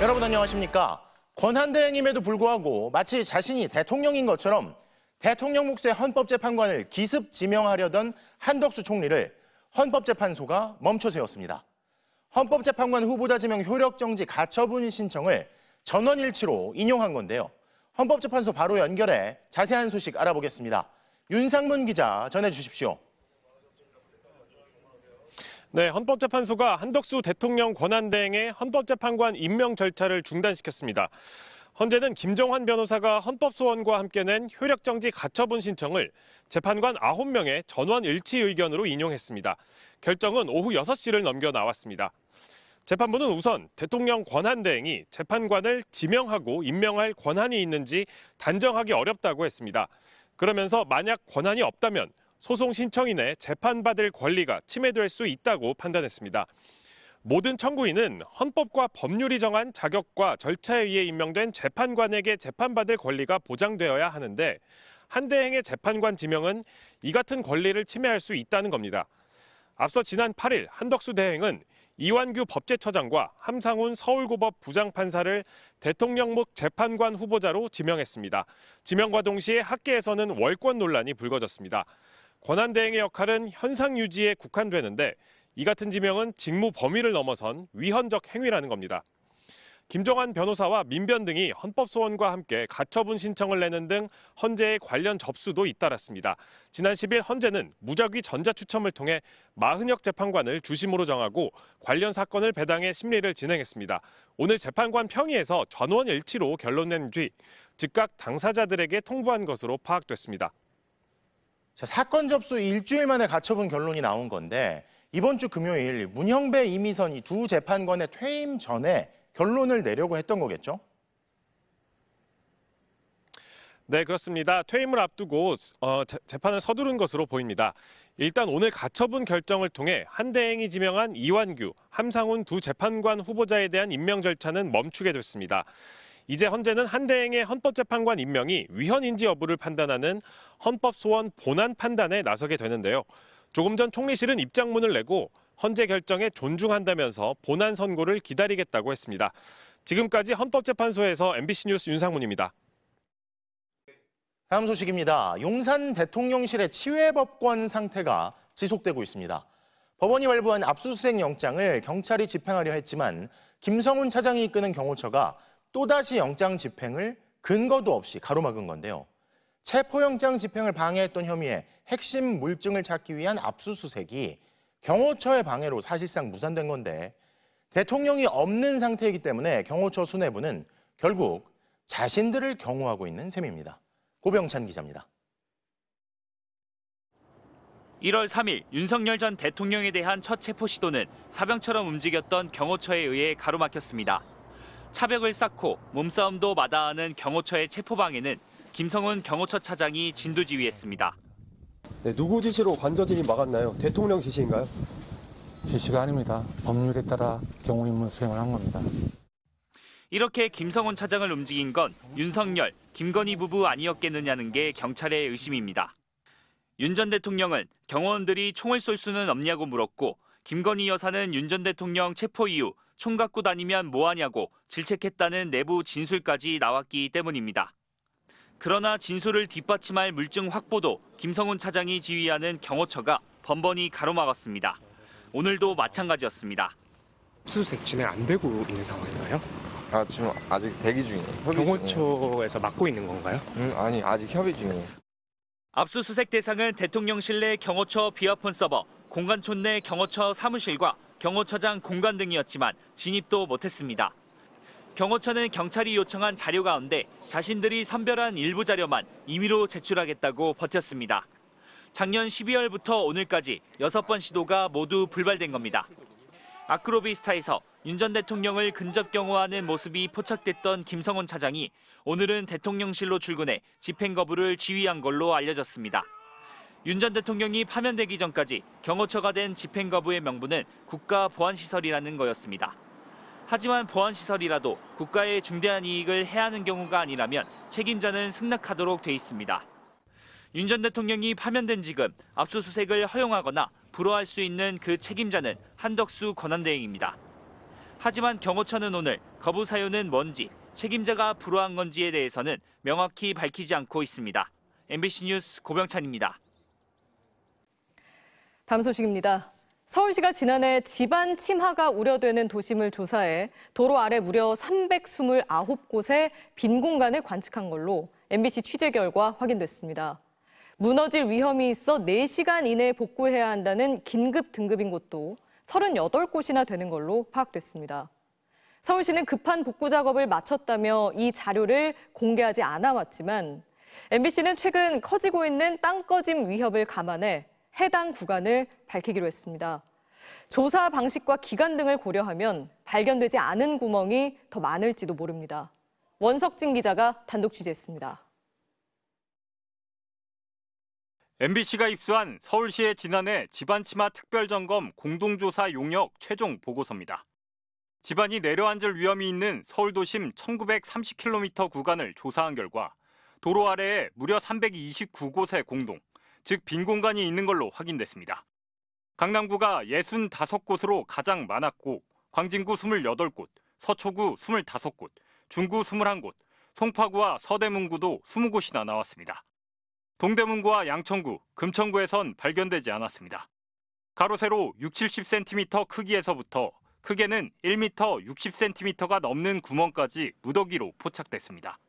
여러분 안녕하십니까? 권한대행임에도 불구하고 마치 자신이 대통령인 것처럼 대통령 몫의 헌법재판관을 기습 지명하려던 한덕수 총리를 헌법재판소가 멈춰세웠습니다. 헌법재판관 후보자 지명 효력정지 가처분 신청을 전원일치로 인용한 건데요. 헌법재판소 바로 연결해 자세한 소식 알아보겠습니다. 윤상문 기자 전해주십시오. 네, 헌법재판소가 한덕수 대통령 권한대행의 헌법재판관 임명 절차를 중단시켰습니다. 헌재는 김정환 변호사가 헌법소원과 함께 낸 효력정지 가처분 신청을 재판관 9명의 전원 일치 의견으로 인용했습니다. 결정은 오후 6시를 넘겨 나왔습니다. 재판부는 우선 대통령 권한대행이 재판관을 지명하고 임명할 권한이 있는지 단정하기 어렵다고 했습니다. 그러면서 만약 권한이 없다면 소송 신청인의 재판받을 권리가 침해될 수 있다고 판단했습니다. 모든 청구인은 헌법과 법률이 정한 자격과 절차에 의해 임명된 재판관에게 재판받을 권리가 보장되어야 하는데 한 대행의 재판관 지명은 이 같은 권리를 침해할 수 있다는 겁니다. 앞서 지난 8일 한덕수 대행은 이완규 법제처장과 함상훈 서울고법 부장판사를 대통령 몫 재판관 후보자로 지명했습니다. 지명과 동시에 학계에서는 월권 논란이 불거졌습니다. 권한대행의 역할은 현상 유지에 국한되는데 이 같은 지명은 직무 범위를 넘어선 위헌적 행위라는 겁니다. 김정환 변호사와 민변 등이 헌법소원과 함께 가처분 신청을 내는 등 헌재의 관련 접수도 잇따랐습니다. 지난 10일 헌재는 무작위 전자추첨을 통해 마흔혁 재판관을 주심으로 정하고 관련 사건을 배당해 심리를 진행했습니다. 오늘 재판관 평의에서 전원 일치로 결론 낸 뒤 즉각 당사자들에게 통보한 것으로 파악됐습니다. 자, 사건 접수 일주일 만에 가처분 결론이 나온 건데 이번 주 금요일 문형배 이미선이 두 재판관의 퇴임 전에 결론을 내려고 했던 거겠죠? 네, 그렇습니다. 퇴임을 앞두고 재판을 서두른 것으로 보입니다. 일단 오늘 가처분 결정을 통해 한 대행이 지명한 이완규, 함상훈 두 재판관 후보자에 대한 임명 절차는 멈추게 됐습니다. 이제 헌재는 한 대행의 헌법재판관 임명이 위헌인지 여부를 판단하는 헌법소원 본안 판단에 나서게 되는데요. 조금 전 총리실은 입장문을 내고 헌재 결정에 존중한다면서 본안 선고를 기다리겠다고 했습니다. 지금까지 헌법재판소에서 MBC 뉴스 윤상문입니다. 다음 소식입니다. 용산 대통령실의 치외법권 상태가 지속되고 있습니다. 법원이 발부한 압수수색 영장을 경찰이 집행하려 했지만 김성훈 차장이 이끄는 경호처가 또다시 영장 집행을 근거도 없이 가로막은 건데요. 체포영장 집행을 방해했던 혐의의 핵심 물증을 찾기 위한 압수수색이 경호처의 방해로 사실상 무산된 건데 대통령이 없는 상태이기 때문에 경호처 수뇌부는 결국 자신들을 경호하고 있는 셈입니다. 고병찬 기자입니다. 1월 3일 윤석열 전 대통령에 대한 첫 체포 시도는 사병처럼 움직였던 경호처에 의해 가로막혔습니다. 차벽을 쌓고 몸싸움도 마다하는 경호처의 체포 방해는 김성훈 경호처 차장이 진두지휘했습니다. 네, 누구 지시로 관저진이 막았나요? 대통령 지시인가요? 지시가 아닙니다. 법률에 따라 경호 임무 수행을 한 겁니다. 이렇게 김성훈 차장을 움직인 건 윤석열, 김건희 부부 아니었겠느냐는 게 경찰의 의심입니다. 윤 전 대통령은 경호원들이 총을 쏠 수는 없냐고 물었고 김건희 여사는 윤 전 대통령 체포 이후 총 갖고 다니면 뭐하냐고 질책했다는 내부 진술까지 나왔기 때문입니다. 그러나 진술을 뒷받침할 물증 확보도 김성훈 차장이 지휘하는 경호처가 번번이 가로막았습니다. 오늘도 마찬가지였습니다. 압수수색 진행 안 되고 있는 상황인가요? 지금 아직 대기 중이에요. 경호처에서 맡고 있는 건가요? 아니, 아직 협의 중이에요. 압수수색 대상은 대통령실 내 경호처 비화폰 서버, 공관촌 내 경호처 사무실과 경호처장 공간 등이었지만 진입도 못했습니다. 경호처는 경찰이 요청한 자료 가운데 자신들이 선별한 일부 자료만 임의로 제출하겠다고 버텼습니다. 작년 12월부터 오늘까지 6번 시도가 모두 불발된 겁니다. 아크로비스타에서 윤 전 대통령을 근접 경호하는 모습이 포착됐던 김성훈 차장이 오늘은 대통령실로 출근해 집행 거부를 지휘한 걸로 알려졌습니다. 윤 전 대통령이 파면되기 전까지 경호처가 된 집행 거부의 명분은 국가보안시설이라는 거였습니다. 하지만 보안시설이라도 국가의 중대한 이익을 해하는 경우가 아니라면 책임자는 승낙하도록 돼 있습니다. 윤 전 대통령이 파면된 지금 압수수색을 허용하거나 불허할 수 있는 그 책임자는 한덕수 권한대행입니다. 하지만 경호처는 오늘 거부 사유는 뭔지, 책임자가 불허한 건지에 대해서는 명확히 밝히지 않고 있습니다. MBC 뉴스 고병찬입니다. 다음 소식입니다. 서울시가 지난해 집안 침하가 우려되는 도심을 조사해 도로 아래 무려 329곳의 빈 공간을 관측한 걸로 MBC 취재 결과 확인됐습니다. 무너질 위험이 있어 4시간 이내에 복구해야 한다는 긴급 등급인 곳도 38곳이나 되는 걸로 파악됐습니다. 서울시는 급한 복구 작업을 마쳤다며 이 자료를 공개하지 않아 왔지만 MBC는 최근 커지고 있는 땅 꺼짐 위협을 감안해 해당 구간을 밝히기로 했습니다. 조사 방식과 기간 등을 고려하면 발견되지 않은 구멍이 더 많을지도 모릅니다. 원석진 기자가 단독 취재했습니다. MBC가 입수한 서울시의 지난해 집안침하 특별점검 공동조사 용역 최종 보고서입니다. 집안이 내려앉을 위험이 있는 서울도심 1930km 구간을 조사한 결과 도로 아래에 무려 329곳의 공동, 즉 빈 공간이 있는 걸로 확인됐습니다. 강남구가 65곳으로 가장 많았고 광진구 28곳, 서초구 25곳, 중구 21곳, 송파구와 서대문구도 20곳이나 나왔습니다. 동대문구와 양천구, 금천구에선 발견되지 않았습니다. 가로 세로 60-70cm 크기에서부터 크게는 1m 60cm가 넘는 구멍까지 무더기로 포착됐습니다.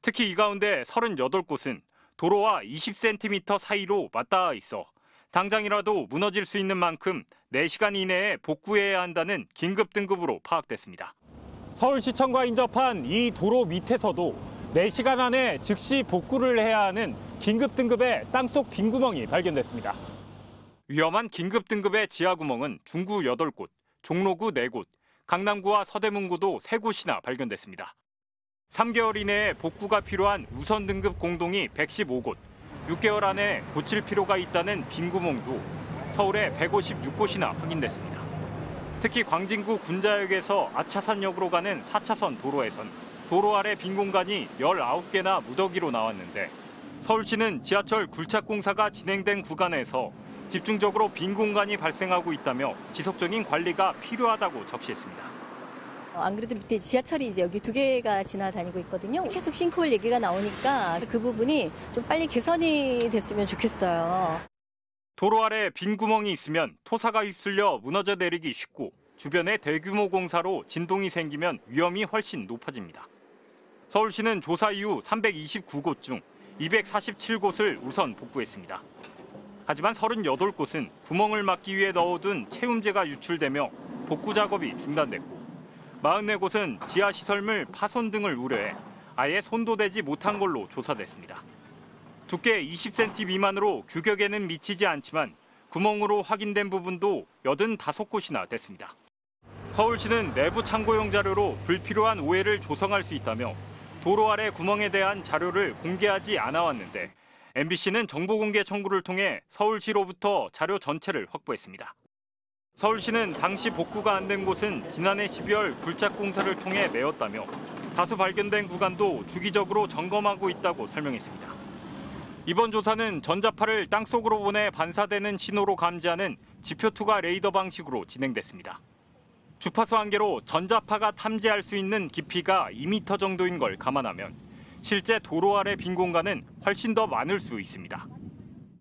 특히 이 가운데 38곳은 도로와 20cm 사이로 맞닿아 있어 당장이라도 무너질 수 있는 만큼 4시간 이내에 복구해야 한다는 긴급 등급으로 파악됐습니다. 서울시청과 인접한 이 도로 밑에서도 4시간 안에 즉시 복구를 해야 하는 긴급 등급의 땅속 빈 구멍이 발견됐습니다. 위험한 긴급 등급의 지하 구멍은 중구 8곳, 종로구 4곳, 강남구와 서대문구도 3곳이나 발견됐습니다. 3개월 이내에 복구가 필요한 우선 등급 공동이 115곳, 6개월 안에 고칠 필요가 있다는 빈 구멍도 서울에 156곳이나 확인됐습니다. 특히 광진구 군자역에서 아차산역으로 가는 4차선 도로에선 도로 아래 빈 공간이 19개나 무더기로 나왔는데 서울시는 지하철 굴착 공사가 진행된 구간에서 집중적으로 빈 공간이 발생하고 있다며 지속적인 관리가 필요하다고 적시했습니다. 안 그래도 밑에 지하철이 이제 여기 2개가 지나다니고 있거든요. 계속 싱크홀 얘기가 나오니까 그 부분이 좀 빨리 개선이 됐으면 좋겠어요. 도로 아래 빈 구멍이 있으면 토사가 휩쓸려 무너져 내리기 쉽고 주변에 대규모 공사로 진동이 생기면 위험이 훨씬 높아집니다. 서울시는 조사 이후 329곳 중 247곳을 우선 복구했습니다. 하지만 38곳은 구멍을 막기 위해 넣어둔 채움제가 유출되며 복구 작업이 중단됐고 44곳은 지하시설물 파손 등을 우려해 아예 손도 대지 못한 걸로 조사됐습니다. 두께 20cm 미만으로 규격에는 미치지 않지만 구멍으로 확인된 부분도 85곳이나 됐습니다. 서울시는 내부 참고용 자료로 불필요한 오해를 조성할 수 있다며 도로 아래 구멍에 대한 자료를 공개하지 않아 왔는데 MBC는 정보 공개 청구를 통해 서울시로부터 자료 전체를 확보했습니다. 서울시는 당시 복구가 안 된 곳은 지난해 12월 굴착 공사를 통해 메웠다며 다수 발견된 구간도 주기적으로 점검하고 있다고 설명했습니다. 이번 조사는 전자파를 땅속으로 보내 반사되는 신호로 감지하는 지표 투과 레이더 방식으로 진행됐습니다. 주파수 한계로 전자파가 탐지할 수 있는 깊이가 2m 정도인 걸 감안하면 실제 도로 아래 빈 공간은 훨씬 더 많을 수 있습니다.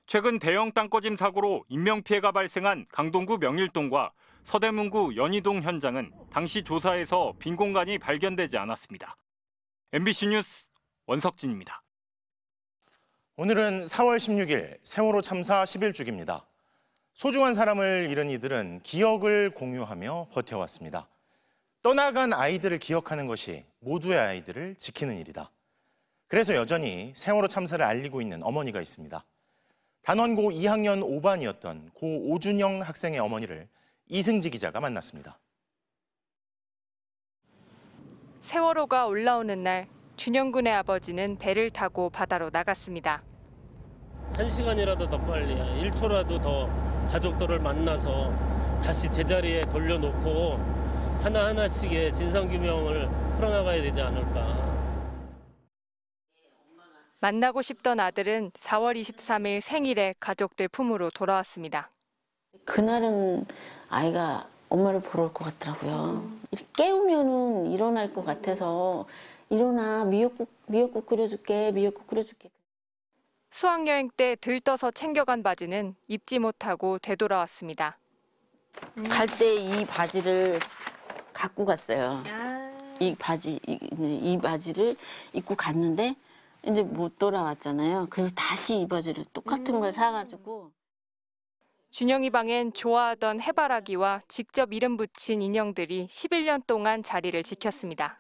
최근 대형 땅꺼짐 사고로 인명피해가 발생한 강동구 명일동과 서대문구 연희동 현장은 당시 조사에서 빈 공간이 발견되지 않았습니다. MBC 뉴스 원석진입니다. 오늘은 4월 16일 세월호 참사 10일주기입니다. 소중한 사람을 잃은 이들은 기억을 공유하며 버텨왔습니다. 떠나간 아이들을 기억하는 것이 모두의 아이들을 지키는 일이다. 그래서 여전히 세월호 참사를 알리고 있는 어머니가 있습니다. 단원고 2학년 5반이었던 고 오준영 학생의 어머니를 이승지 기자가 만났습니다. 세월호가 올라오는 날 준영 군의 아버지는 배를 타고 바다로 나갔습니다. 1시간이라도 더 빨리 1초라도 더 가족들을 만나서 다시 제자리에 돌려놓고 하나하나씩의 진상규명을 풀어나가야 되지 않을까. 만나고 싶던 아들은 4월 23일 생일에 가족들 품으로 돌아왔습니다. 그날은 아이가 엄마를 보러 올 것 같더라고요. 이렇게 깨우면은 일어날 것 같아서 일어나 미역국 끓여줄게, 미역국 끓여줄게. 수학여행 때 들떠서 챙겨간 바지는 입지 못하고 되돌아왔습니다. 갈 때 이 바지를 갖고 갔어요. 이 바지를 입고 갔는데 이제 못 돌아왔잖아요. 그래서 다시 이 바지를 똑같은 걸 사가지고. 준영이 방엔 좋아하던 해바라기와 직접 이름 붙인 인형들이 11년 동안 자리를 지켰습니다.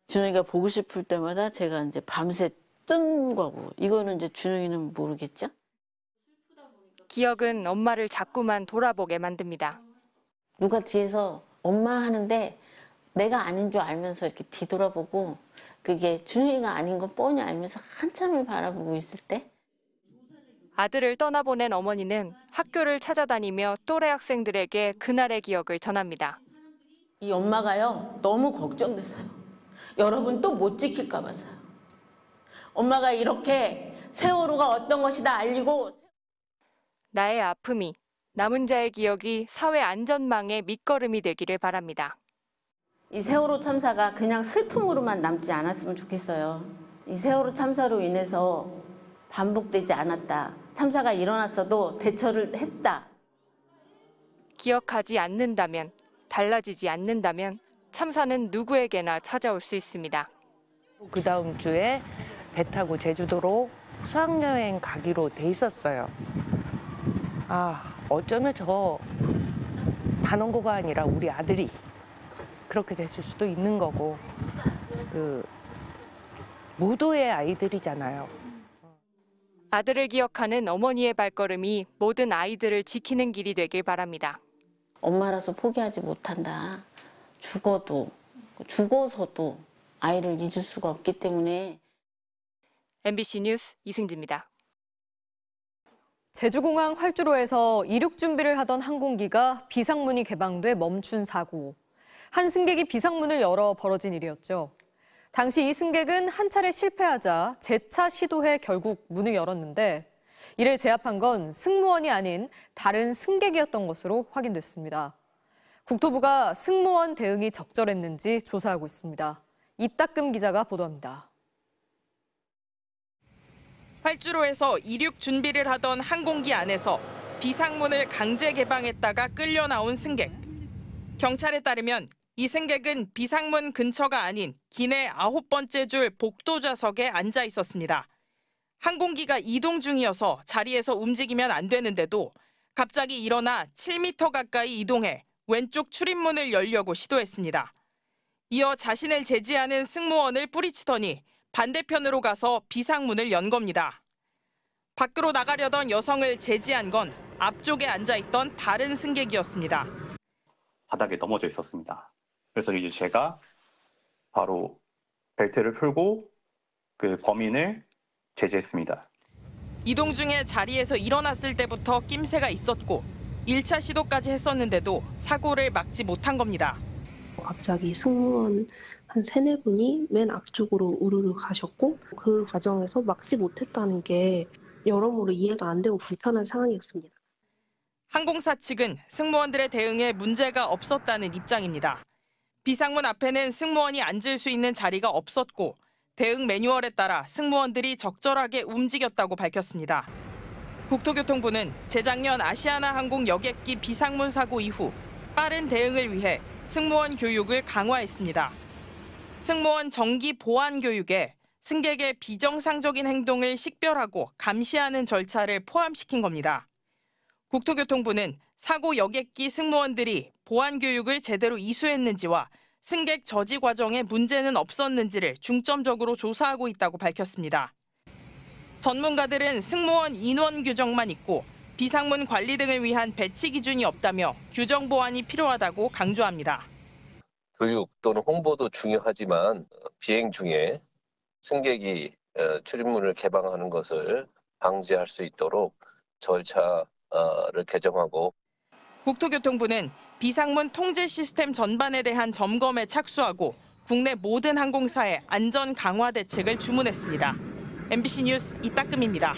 준영이가 보고 싶을 때마다 제가 이제 밤새 뜬 거고, 이거는 이제 준영이는 모르겠죠? 기억은 엄마를 자꾸만 돌아보게 만듭니다. 누가 뒤에서 엄마 하는데 내가 아닌 줄 알면서 이렇게 뒤돌아보고, 그게 준영이가 아닌 건 뻔히 알면서 한참을 바라보고 있을 때. 아들을 떠나보낸 어머니는 학교를 찾아다니며 또래 학생들에게 그날의 기억을 전합니다. 이 엄마가요, 너무 걱정돼서요. 여러분 또 못 지킬까 봐서요. 엄마가 이렇게 세월호가 어떤 것이다 알리고. 나의 아픔이, 남은 자의 기억이 사회 안전망의 밑거름이 되기를 바랍니다. 이 세월호 참사가 그냥 슬픔으로만 남지 않았으면 좋겠어요. 이 세월호 참사로 인해서 반복되지 않았다. 참사가 일어났어도 대처를 했다. 기억하지 않는다면, 달라지지 않는다면 참사는 누구에게나 찾아올 수 있습니다. 그 다음 주에 배 타고 제주도로 수학여행 가기로 돼 있었어요. 어쩌면 저 단원고가 아니라 우리 아들이 그렇게 됐을 수도 있는 거고, 모두의 아이들이잖아요. 아들을 기억하는 어머니의 발걸음이 모든 아이들을 지키는 길이 되길 바랍니다. 엄마라서 포기하지 못한다. 죽어서도 아이를 잊을 수가 없기 때문에. MBC 뉴스 이승지입니다. 제주공항 활주로에서 이륙 준비를 하던 항공기가 비상문이 개방돼 멈춘 사고. 한 승객이 비상문을 열어 벌어진 일이었죠. 당시 이 승객은 한 차례 실패하자 재차 시도해 결국 문을 열었는데, 이를 제압한 건 승무원이 아닌 다른 승객이었던 것으로 확인됐습니다. 국토부가 승무원 대응이 적절했는지 조사하고 있습니다. 이따금 기자가 보도합니다. 활주로에서 이륙 준비를 하던 항공기 안에서 비상문을 강제 개방했다가 끌려 나온 승객. 경찰에 따르면 이 승객은 비상문 근처가 아닌 기내 9번째 줄 복도 좌석에 앉아 있었습니다. 항공기가 이동 중이어서 자리에서 움직이면 안 되는데도 갑자기 일어나 7m 가까이 이동해 왼쪽 출입문을 열려고 시도했습니다. 이어 자신을 제지하는 승무원을 뿌리치더니 반대편으로 가서 비상문을 연 겁니다. 밖으로 나가려던 여성을 제지한 건 앞쪽에 앉아있던 다른 승객이었습니다. 바닥에 넘어져 있었습니다. 그래서 이제 제가 바로 벨트를 풀고 그 범인을 제지했습니다. 이동 중에 자리에서 일어났을 때부터 낌새가 있었고 1차 시도까지 했었는데도 사고를 막지 못한 겁니다. 갑자기 승무원 한 3-4분이 맨 앞쪽으로 우르르 가셨고, 그 과정에서 막지 못했다는 게 여러모로 이해가 안 되고 불편한 상황이었습니다. 항공사 측은 승무원들의 대응에 문제가 없었다는 입장입니다. 비상문 앞에는 승무원이 앉을 수 있는 자리가 없었고, 대응 매뉴얼에 따라 승무원들이 적절하게 움직였다고 밝혔습니다. 국토교통부는 재작년 아시아나항공 여객기 비상문 사고 이후 빠른 대응을 위해 승무원 교육을 강화했습니다. 승무원 정기 보안 교육에 승객의 비정상적인 행동을 식별하고 감시하는 절차를 포함시킨 겁니다. 국토교통부는 사고 여객기 승무원들이 보안 교육을 제대로 이수했는지와 승객 저지 과정에 문제는 없었는지를 중점적으로 조사하고 있다고 밝혔습니다. 전문가들은 승무원 인원 규정만 있고 비상문 관리 등을 위한 배치 기준이 없다며 규정 보완이 필요하다고 강조합니다. 교육 또는 홍보도 중요하지만 비행 중에 승객이 출입문을 개방하는 것을 방지할 수 있도록 절차를 개정하고, 국토교통부는 비상문 통제 시스템 전반에 대한 점검에 착수하고 국내 모든 항공사에 안전 강화 대책을 주문했습니다. MBC 뉴스 이따금입니다.